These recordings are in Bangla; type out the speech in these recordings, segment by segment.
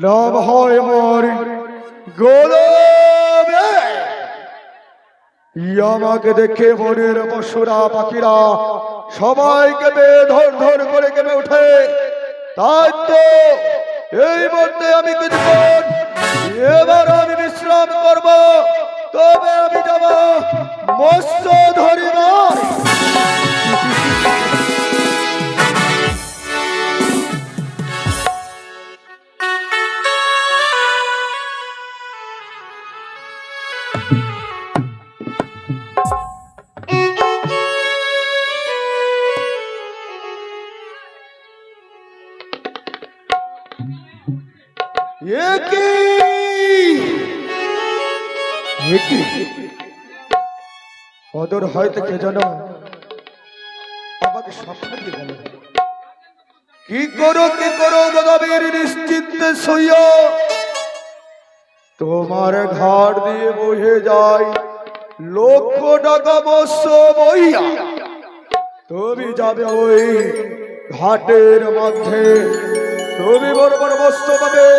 নাম হয় আমার গোলামে। আমাকে দেখে বনের পশুরা পাখিরা সবাইকে ধর ধর করে কেঁপে ওঠে। তাই তো এই মধ্যে আমি কিছুক্ষণ এবার আমি বিশ্রাম করব, তবে আমি যাব মৎস্য ধরিবার। ওদের হয়তো কে যেন আমাকে স্বপ্ন দিয়ে গেল। কি করো গদাবীর নিশ্চিন্তে সইয়া তোমার ঘাট দিয়ে বহে যায় লক্ষ টাকা মৎস্য বইয়া। তুমি যাবে ওই ঘাটের মধ্যে, তুমি বড় বড় মৎস্য পাবে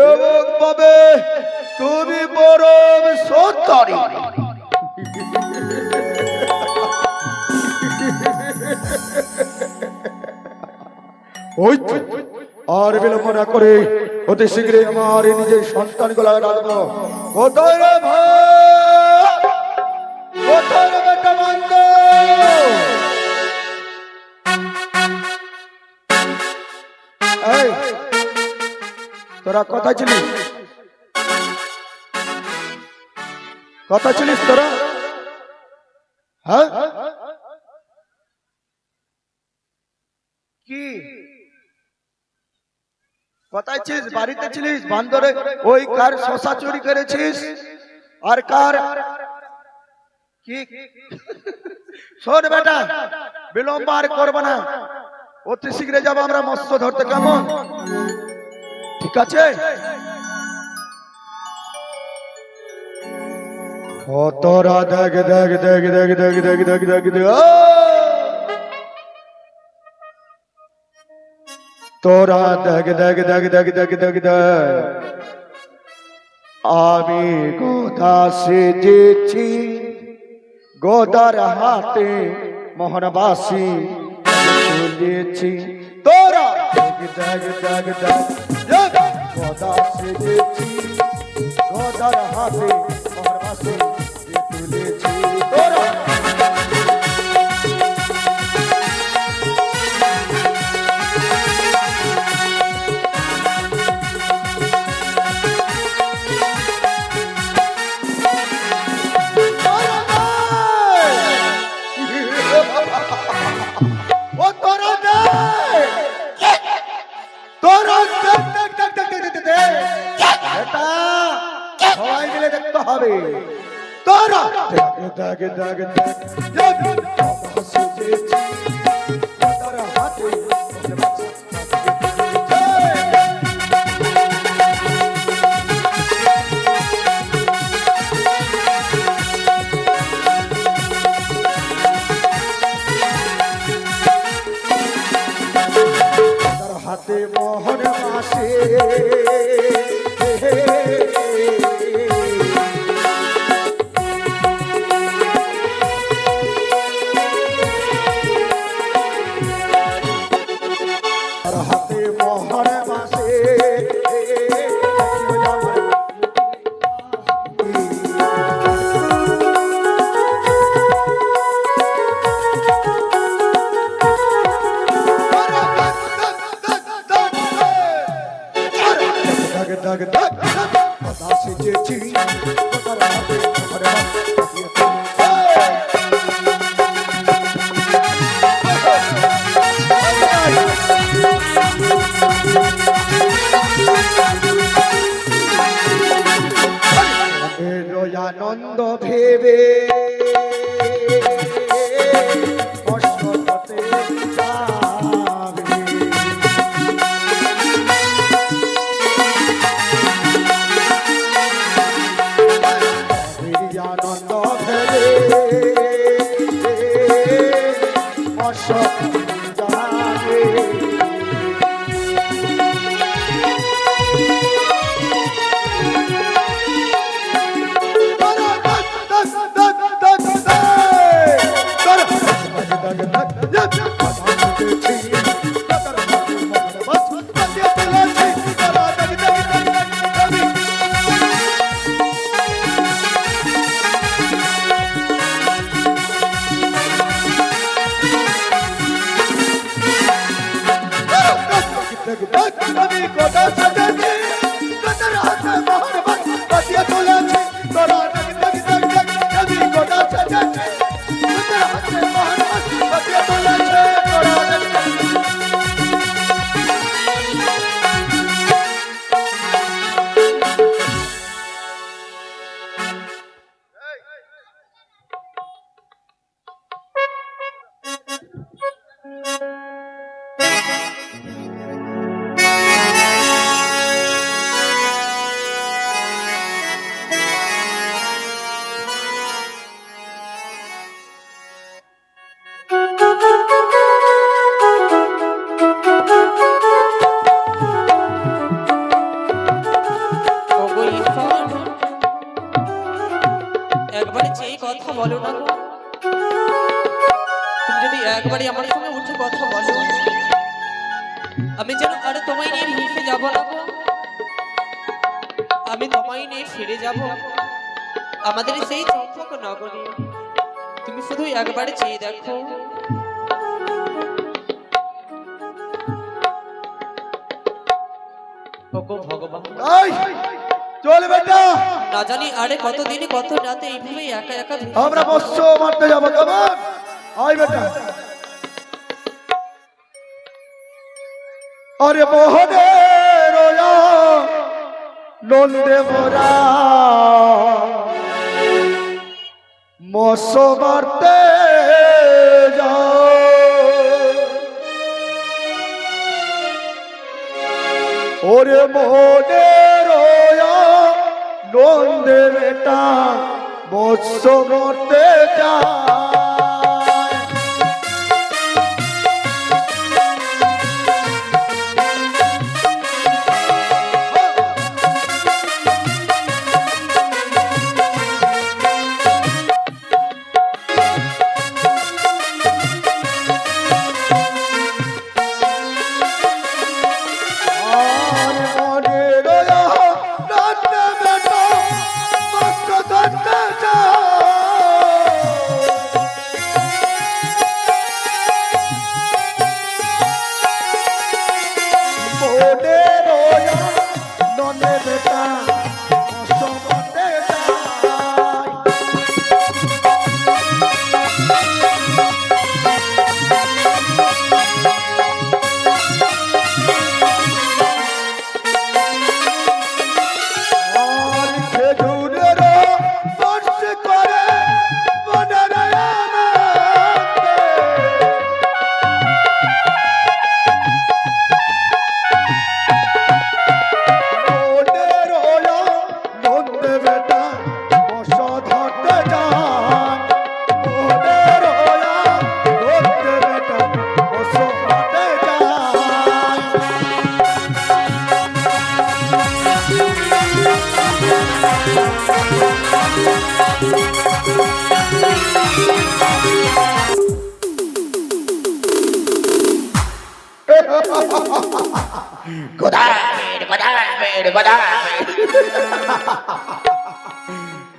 এবং পাবে তুমি পরম সত্তরী। ওই আর বিলম্ব না করে অতি শীঘ্রই আমার নিজের সন্তান গুলা ডাকবো। কোথায় রে ভাই, কোথায় রে বেটা বন্ধ? এই তোরা কোথায় ছিলিস? কোথায় ছিলিস তোরা? হ্যাঁ কি কোথায় ছিলিস? বাড়িতে ছিলিস? বান্দরে ওই কার শশা চুরি করেছিস? আর কার কি? শোন বেটা, বিলম্ব আর করবো না, অতি শীঘ্রে যাবো আমরা মৎস্য ধরতে। কেমন? ঠিক আছে? তোরা দেখ দেখ দেখ দেখ দেখ দেখ দেখ দেখ দেখ তোরা দেখ দেখ দেখ দেখ দেখ দেখ দেখ আমি গোদা সেজেছি, গোদার হাতে মোহনবাসী তুলেছি। তোরা দেখ দেখ দেখ দেখ গোদা সেজেছি, গোদার হাতে মোহনবাসী তুলেছি। তোরা সবাই মিলে দেখতে হবে। তোরা দাগে দাগে হাতে মোহন মাসে আনন্দ ভেবে আনন্দ ভেবে গোটা সাজাচ্ছি তোদের হাতে মোহর বাঁধিয়ে তুলেছি তোরা আমি গোটা সাজাচ্ছি তোদের হাতে মোহর বাঁধিয়ে তুলেছি তোরা একবারে চেয়ে কথা বলো না গো। তুমি যদি একবারে আমার সঙ্গে উঠে কথা বলো, আমি যেন আরে তোমায় নিয়ে ভেসে যাবো না গো। আমি তোমায় নিয়ে ফিরে যাব আমাদের সেই চম্পক নগরে। তুমি শুধু একবারে চেয়ে দেখো। ওগো ভগবান, চল বেটা, না জানি আরে কতদিনে কত রাতে এইভাবে একা একা আমরা মৎস্য মারতে যাবো। কেমন আয় বেটা। আরে মোহনে রোয়া নন্দে মোরা মৎস্য মারতে যাও। ওরে মোহনে রোয়া নন্দে বেটা মৎস্য মারতে যাও।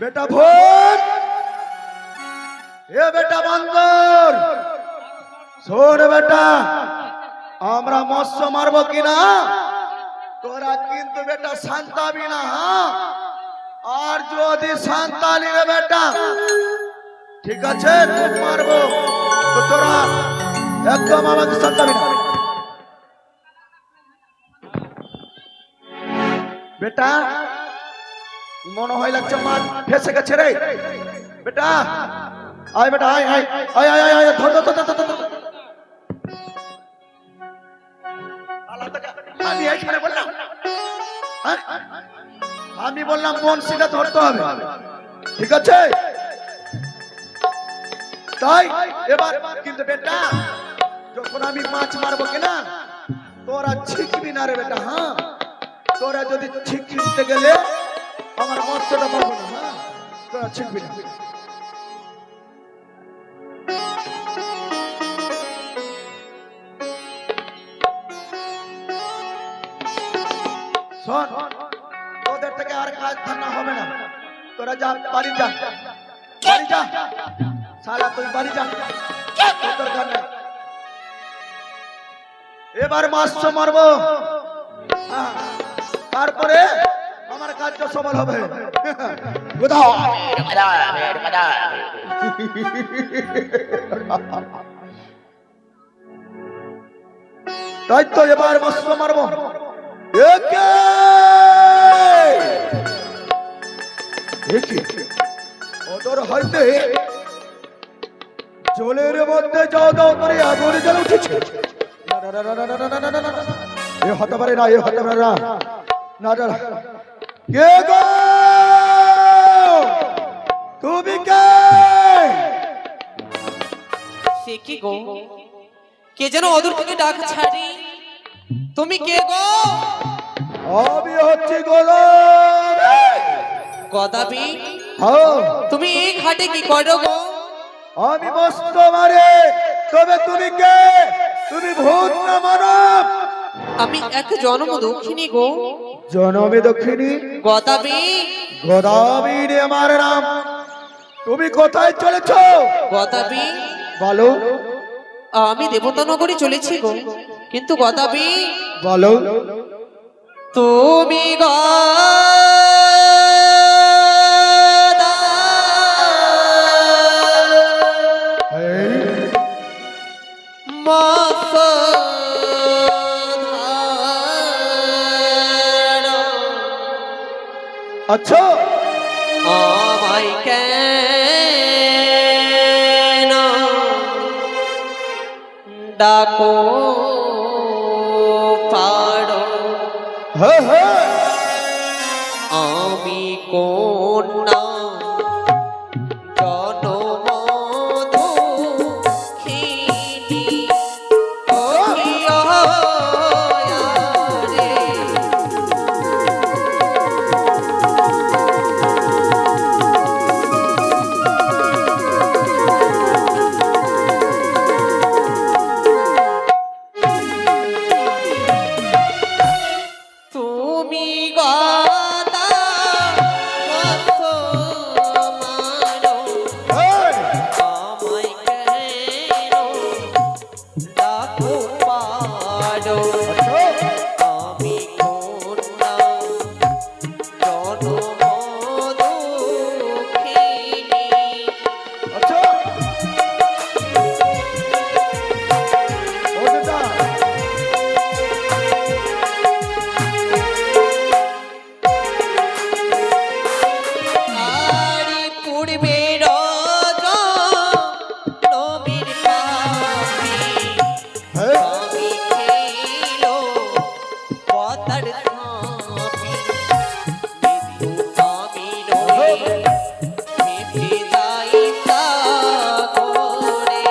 बेटा भूत ये बेटा बंदर শোন বেটা, আমরা মৎস্য মারবো কিনা তোরা কিন্তু বেটা শান্তাবি না। আর যদি শান্তালি রে বেটা, ঠিক আছে খুব মারবো, তো তোরা একদম আমাকে শান্তাবি না বেটা। মনে হয় লাগছে মাছ ফেসে গেছে রে বেটা। আয় বেটা, আয় আয় আয় আয় আয়, ধর ধর ধর ধর। আমি এইখানে বললাম, আমি বললাম বনশিটা ধরতে হবে, ঠিক আছে? তাই এবার কিন্তু বেটা, যখন আমি মাছ মারবো কিনা তোরা ছিকবি না রে বেটা। হ্যাঁ, তোরা যদি ছিকতে গেলে আমার মৎস্যটা পাবো না। হ্যাঁ, তোরা ছিকবি না। শোন, তোদের থেকে আর কাজ ধান্না হবে না। তোরা যা, বাড়ি যা, বাড়ি যা শালা, তুই বাড়ি যা, তোর দরকার নেই। এবার মাছ মারবো, তারপরে আমার কাজটা সফল হবে। কোথাও তাই তো এবার মস্ত মারবো। একে ওদের হইতে জলের মধ্যে যাও দাও করে আগুন জ্বলে উঠেছে। এ হতে পারে না, এ হতে পারে না। না না, কে গো তুমি? কে? সে কি গো? কে যেন অদূর থেকে ডাক ছাড়ি। তুমি কে গো? আমি হচ্ছি গোলাম। গদাবি, হ্যাঁ, তুমি এই ঘাটে কি করো গো? আমি মস্ত মারে। তবে তুমি কে? তুমি ভূত না মানব? আমি এক জন্ম দক্ষিণী গো। জনমে দক্ষিণী? গদাবি, গোদাবী রে আমার নাম। তুমি কোথায় চলেছ? গদাবি, বলো আমি দেবতা নগরী চলেছি গো। কিন্তু গদাবি, বলো তুমি আচ্ছা, আমায় কেন ডাকো পাড়ো? হ্যাঁ হ্যাঁ, আমি কন্যা জনম দুঃখিনী। ও প্রিয় রে, তুমি গদা কত মারো, এই, আমায় কেন ডাকো পাড়ো? আচ্ছা, আমি কন্যা জনম দুঃখিনী। আচ্ছা, ও দাদা, আরি পূর্বে রজনীর পাপি, হ্যাঁ, আমি খেলো পতার ধাপি। মৃত্যু আমি নই, ভেসে যাই সাগরে।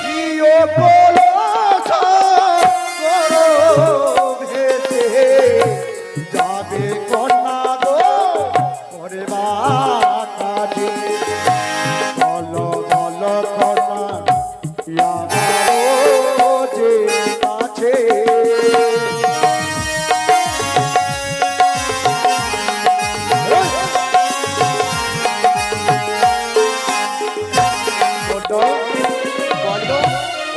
প্রিয় কলসা করো ভেসে যাবে কন্যা গো করে বাতাজে। বলো বলো কন্যা আমারও যে আছে। বলো,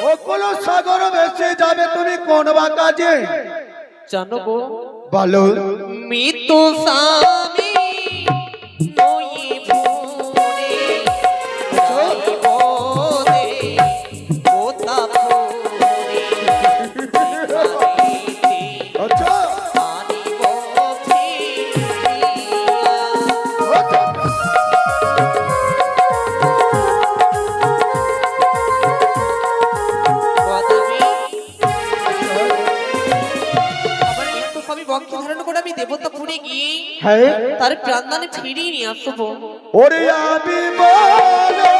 ও কলো সাগর ভেসে যাবে তুমি কোন বা কাজে? জানো গো, বলো মৃত্যু স্বামী ওই ভুরে যাইব রে কোথা ফুরে। ভিখারিতে আচ্ছা, আনিব ফিরিয়া। আচ্ছা। গদাবি, আমার মৃত্যু স্বামী বংশ ধারণ করে আমি দেবতাপুরে গিয়ে হ্যাঁ, তার প্রাণদানে ফিরিয়ে নিয়ে আসবো। ওরে আমি বলে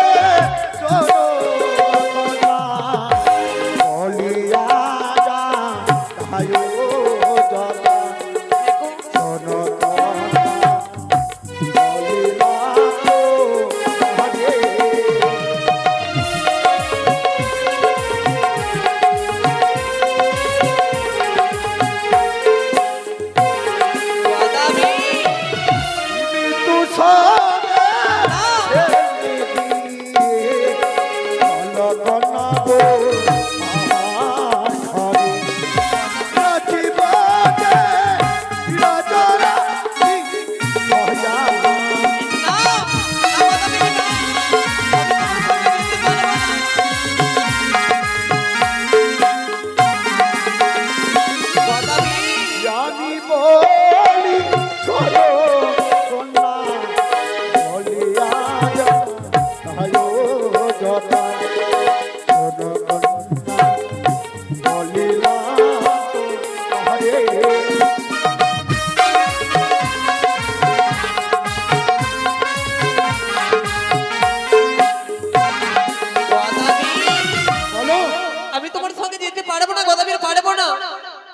চলো কন্যা, বলিয়া যা তাইও জলা। শোনো কন্যা, বলিলা তো ভাগে। গদাবি,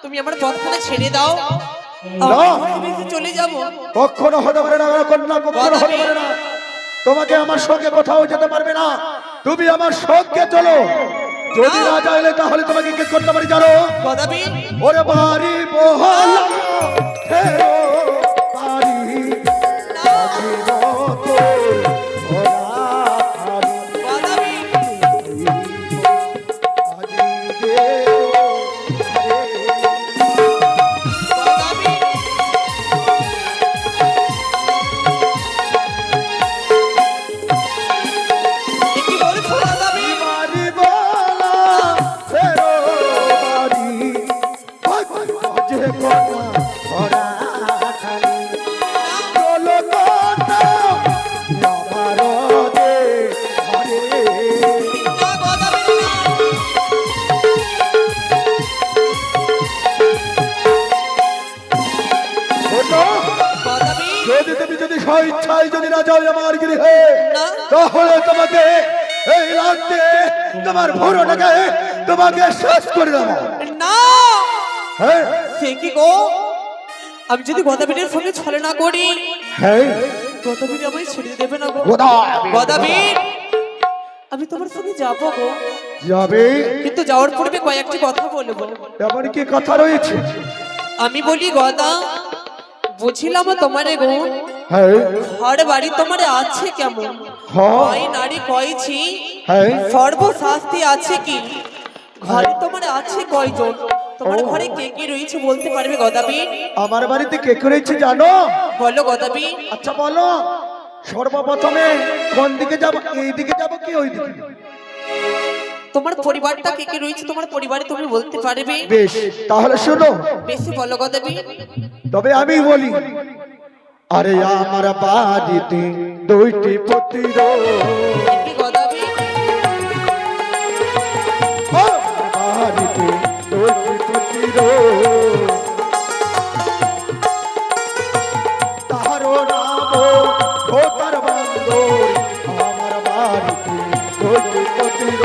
তুমি আমার পথখানা ছেড়ে দাও, না। আমি চলে যাব। কখনো হতে পারে না কন্যা, কখনো হতে পারে না। তোমাকে আমার সঙ্গে কোথাও যেতে পারবে না। তুমি আমার সঙ্গে চলো। যদি না চাইলে তাহলে তোমাকে কি করতে পারি জানো? গদাবি ওরে বাড়ি বহলা ফেরো বাড়ি জীবত ওরা খালি গদাবি আজি যে গদাবি কি বলছো গদাবি? বাড়ি বলা ফেরো বাড়ি বাজে কথা ওরা খালি চলো কথা আমার দে হরে না গদাবি না। শোনো, গদাবি যদি তুমি যদি স্বেচ্ছায় যদি না যাও আমার গৃহে, না। তাহলে তোমাকে এই রাতে তোমার ভোরটাকে তোমাকে শেষ করে দেবো। না হ্যাঁ সে কি গো, আমি যদি গদাবিনের সঙ্গে ছলনা করি হ্যাঁ গদাবিন আমায় ছেড়ে দেবে না গো? গদাবি। গদাবিন আমি তোমার সঙ্গে যাবো গো, যাবে কিন্তু যাওয়ার পূর্বে কয়েকটি কথা বলবো। এমন কি কথা রয়েছে? আমি বলি গদা, বুঝিলাম তোমারে গো, হ্যাঁ ঘর বাড়ি তোমারে আছে কেমন? হ্যাঁ কয় নারী কয়ছি, হ্যাঁ সর্বশাস্তি আছে কি? ঘরে তোমার আছে কয়জন? তোমার ঘরে কে কে রয়েছে বলতে পারবে গদাবিন? আমার বাড়িতে কে করেছে জানো? বলো গদাবিন। আচ্ছা বলো, সর্বপ্রথমে কোন দিকে যাব? এই দিকে যাব কি ওই দিকে? তোমার পরিবারটা কে কে রয়েছে তোমার পরিবারে তুমি বলতে পারবে? বেশ, তাহলে শোনো, বেশি বলো গদাবিন। তবে আমি বলি, আরে আমার বাড়িতে দুইটি পুত্র, কি গদাবিন? আমার বাড়িতে দুইটি পুত্র, তাহারও নাম ভোতার বান্দর, আমার বাড়িতে দুইটি পুত্র।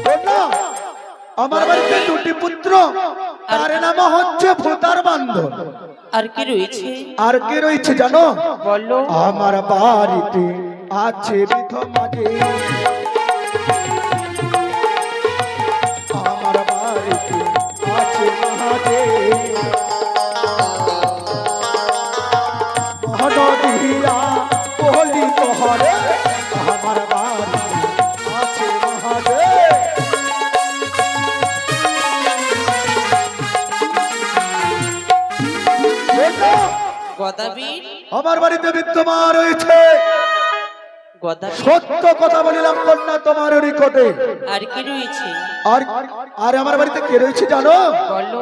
কন্যা, আমার বাড়িতে দুটি পুত্র, তার নাম হচ্ছে ভোতার বান্দর। আর কি রয়েছে আর কে রয়েছে জানো? বলো। আমার বাড়িতে আছে বিধমাজে, আমার বাড়িতে আছে মহাজে, মহানদিয়া বলি তোহরে, আমার বাড়িতে আছে মহাজে। গদাবিন আমার বাড়িতে বিদ্যমান রয়েছে, গদাবিন সত্য কথা বলিলাম কন্যা তোমার নিকটে। আর কি রয়েছে আর আর আমার বাড়িতে কে রয়েছে জানো? বলো।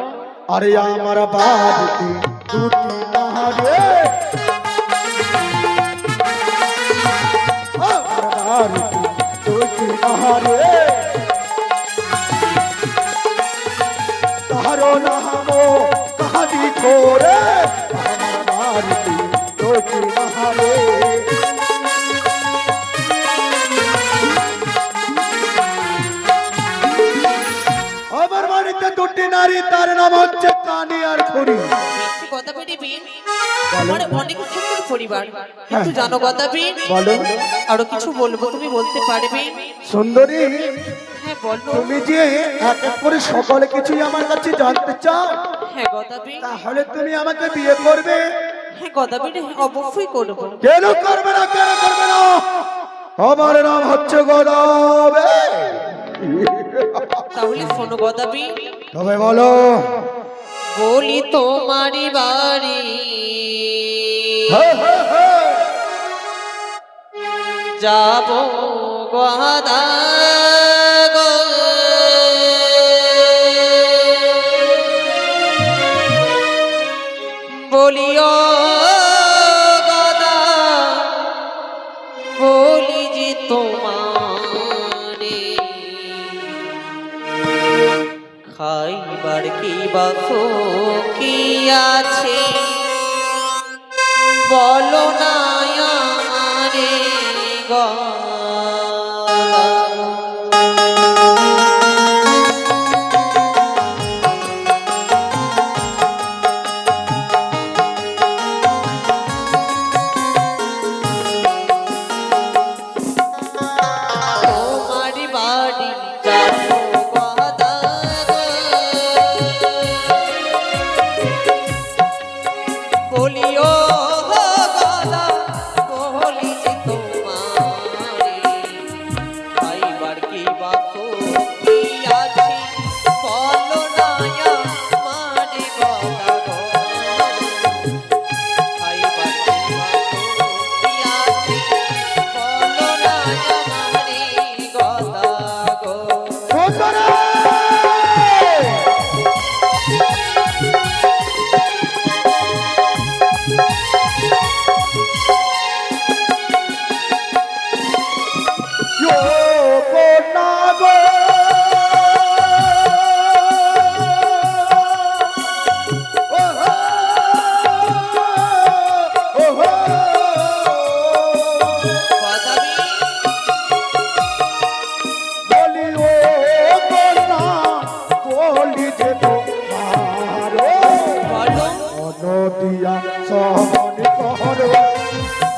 আরে আমার বাড়িতে দুটি নাহারে, আমার বাড়িতে দুটি নাহারে, তাহারও নাম কাহাদি করে, আমার বাড়িতে দুটি নাহারে। আমার বাড়িতে দুটি নারী, তার নাম হচ্ছে কানি আর খড়ি। বেশি গদাবিন বিন আমার অনেক সুন্দর পরিবার, কিন্তু জানো গদাবিন বলো আরো কিছু বলবো, তুমি বলতে পারবে? সুন্দরী, হ্যাঁ বলো। তুমি যে এক এক করে সকলে কিছুই আমার কাছে জানতে চাও, হ্যাঁ গদাবিন। তাহলে তুমি আমাকে বিয়ে করবে? হ্যাঁ গদাবিন অবশ্যই করবো। কেন করবে না, কেন করবে না? আমার নাম হচ্ছে গদাবে। তাহলে শোনো গদাবিন, তবে বলো। বলি তোমারি বাড়ি হ্যাঁ, হ্যাঁ, হ্যাঁ। যাব গদা গো, বলিও গদা, বলি যে তোমারে খাইবার কি বাসো কি আছে, বলো না আমারে গো। তোমারি বাড়ি যাবো গদা গো। বলিও গদা বলি যে তোমারে খাইবার কি বাতো কি আছে বলো না আমারে গদা গো। খাইবার কি বাতো কি আছে বলো না আমারে গদা গো। সুন্দরী! ইয়ো কন্যা গো! ওহো! ওহো! গদাবি বলি ও কন্যা, বলি যে তোমার বলো নদিয়া সহন কর,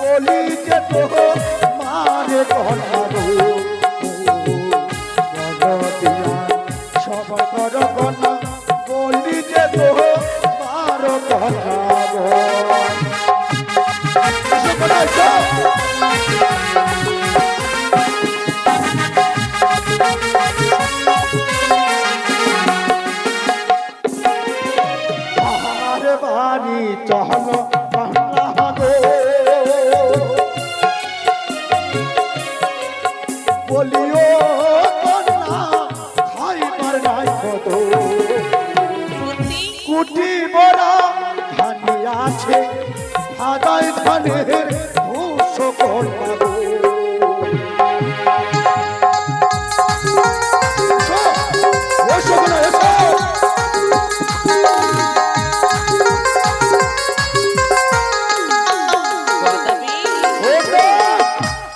বলি যে তোমার কন্যা গো। নদিয়া সব কর কন্যা, বলি যে তোমার কন্যা গো। এসো কন্যা, এসো। আমার বাড়ি চহল বাংলা গো, বলিও কন্যা খাইবার নাই কত, সত্যি কুটি বড়া ধানি আছে, ভাদাই ধানের ভূষ কন্যা গো। এসো, এসো কন্যা, এসো। গদাবি ওগো!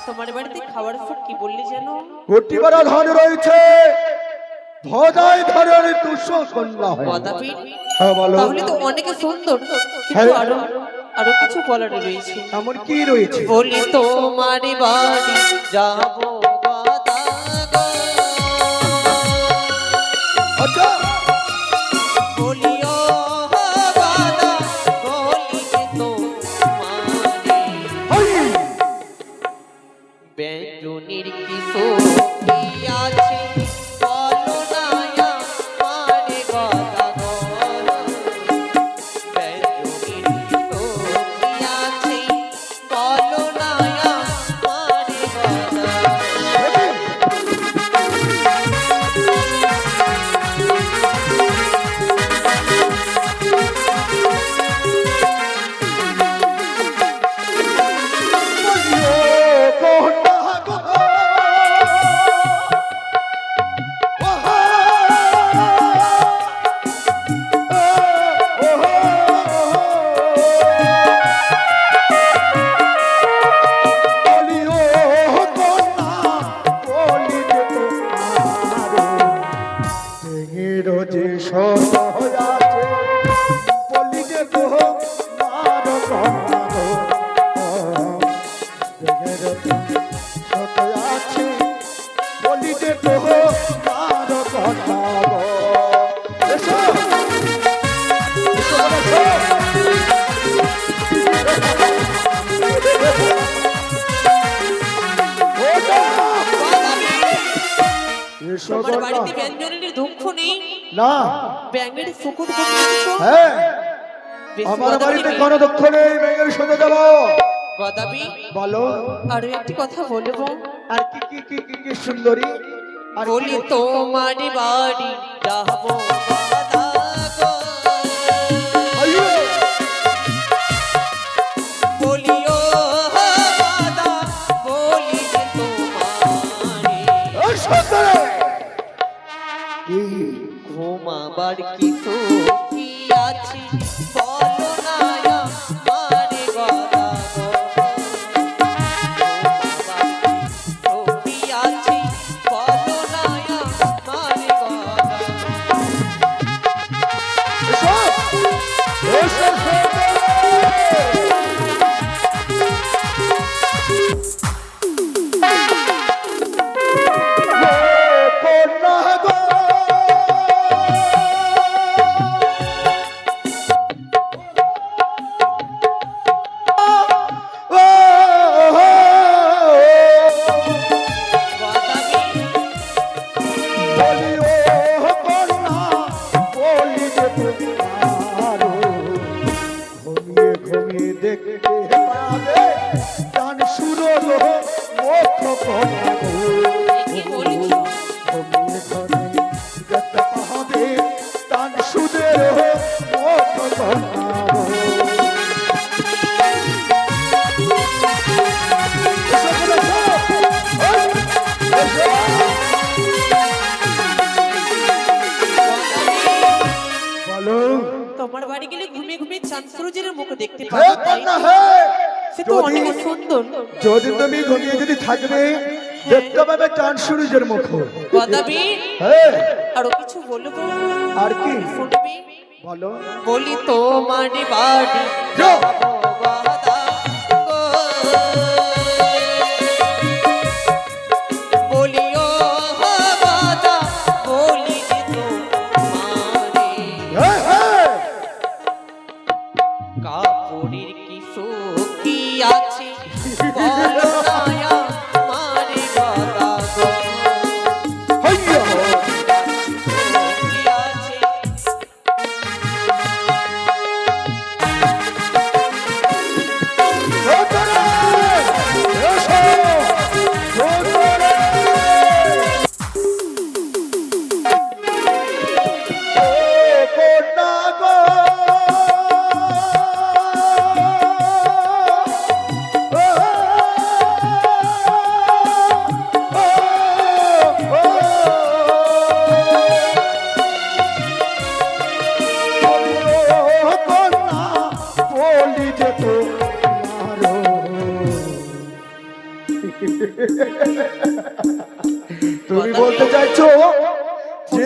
তোমার বাড়িতে খাবার সব কি বললি যেন? কোটিবারা ধান রয়েছে, ভজাই ধানের তুষ কন্যা হয়। গদাবি হ্যাঁ বলো, তাহলে তো অনেকে সুন্দর, হ্যাঁ। কিন্তু আরো আরো কিছু বলার রয়েছে। এমন কি রয়েছে? বলি তোমার বাড়ি যাবো গদা গো। আচ্ছা, বলিও গদা বলি যে তোমারে হাই! ব্যঞ্জনের কিশোর কি আছে বলো না আমারে গদা গো। ব্যঞ্জনের কিশোর কি আছে বলো না আমারে গদা। বলিও কন্যা গো, ওহো! ওহো! বলিও কন্যা, বলি যে তোমার টেঙের যে সত আছে, বলি যে তোমার কন্যা গো। টেঙের যে সত আছে, বলি যে তোমার কন্যা গো। এসো, এসো, এসো। ওঠো! এসো তোমার কন্যা। বাড়িতে ব্যঞ্জনের দুঃখ নেই? না, ব্যাঙের শুকুর করছো? হ্যাঁ, বেশ আমার গদাবি বাড়িতে নেই। কোনো দুঃখ নেই, মেয়ের সাথে যাবো। গদাবি বলো, আরো একটি কথা বলবো। আর কি কি কি কি কি সুন্দরী? আর কি বলি তোমার বাড়ি যাবো গদা গো। আইয়ো! বলিও গদা বলি যে তোমারে ও সুন্দরী! কি? ঘুমাবার কি তো কি আছে বলো না আমারে গদা গো। ঘুমাবার কি তো কি আছে কন্যা গো কি বলিস তুমি ঘরে যেতে পাবে তান সুদের মতো কন্যা গো বলো তোমার বাড়ি গেলে ঘুমিয়ে ঘুমিয়ে চাঁদ সূর্যের মুখ দেখতে হে পাবো তাই কন্যা না? হে সে তো যদি- অনেক সুন্দর। যদি তুমি ঘুমিয়ে যদি থাকবে দেখতে পাবে চাঁদ সূর্যের মুখ গদাবি হ্যাঁ আরো কিছু বলবো আর কি শুনবি বলো বলি তোমার বাড়ি যাও। বাদা গো। বলিও বাদা বলি যে তোমারে হ্যাঁ, হ্যাঁ। কাপড়ের কি সুখী আছে বলো না আমারে বাদা গো। হাইয়া। সুখী আছে ভোতরে, এসো, ভোতরে। ও কন্যা গো। বলি যে তোমারও তুমি বলতে চাইছো যে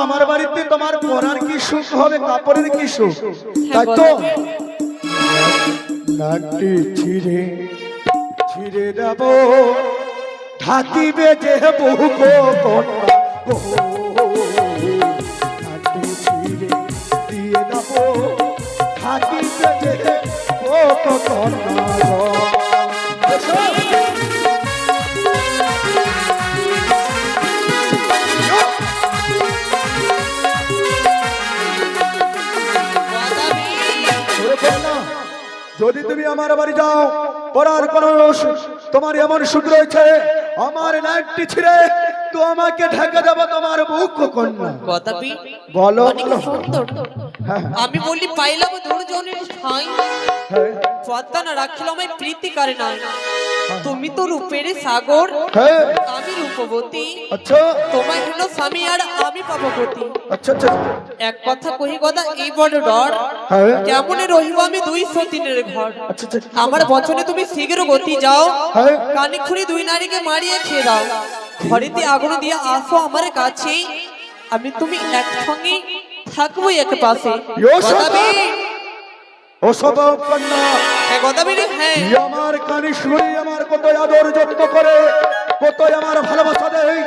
আমার বাড়িতে তোমার পরার কি সুখ হবে কাপড়ের কি সুখ তাই তো নাটি ছিঁড়ে ছিঁড়ে দেব ঢাকিবে যে বহু গো কন্যা গো নাটি ছিঁড়ে দিয়ে দেব ঢাকিবে যে বহু কন্যা গো ওরে কন্যা, যদি তুমি আমার বাড়ি যাও পড়ার কোন তোমার এমন সুখ রয়েছে আমার নাইটটি ছিঁড়ে তো আমাকে ঢেকে দেবো তোমার বুক কন্যা গদাবি বলো অনেক সুন্দর। হ্যাঁ, আমি বললি পাইলাম দুর্জনের ঠাই হ্যাঁ, পদ্মা না রাখিল আমায় প্রীতি করে নাই। তুমি তো রূপের সাগর হ্যাঁ, আমি রূপবতী আচ্ছা তোমায় হলো স্বামী আর আমি পাবপতি। আচ্ছা আচ্ছা এক কথা কহি গদা এই বড় ডর হ্যাঁ, কেমনে রহিব আমি 200 দিনের ঘর। আচ্ছা আচ্ছা আমার বচনে তুমি শীঘ্র গতি যাও হ্যাঁ, কানে খুঁড়ি দুই নারীকে মারিয়ে খেয়ে দাও ঘরেতে আগুন দিয়ে আসো আমার কাছে আমি তুমি একসঙ্গে থাকবো এক পাশে। গদাবি ও সব কন্যা হ্যাঁ গদাবি রে হ্যাঁ আমার কানে শুনে আমার কত আদর যত্ন করে কত আমার ভালোবাসা দেয়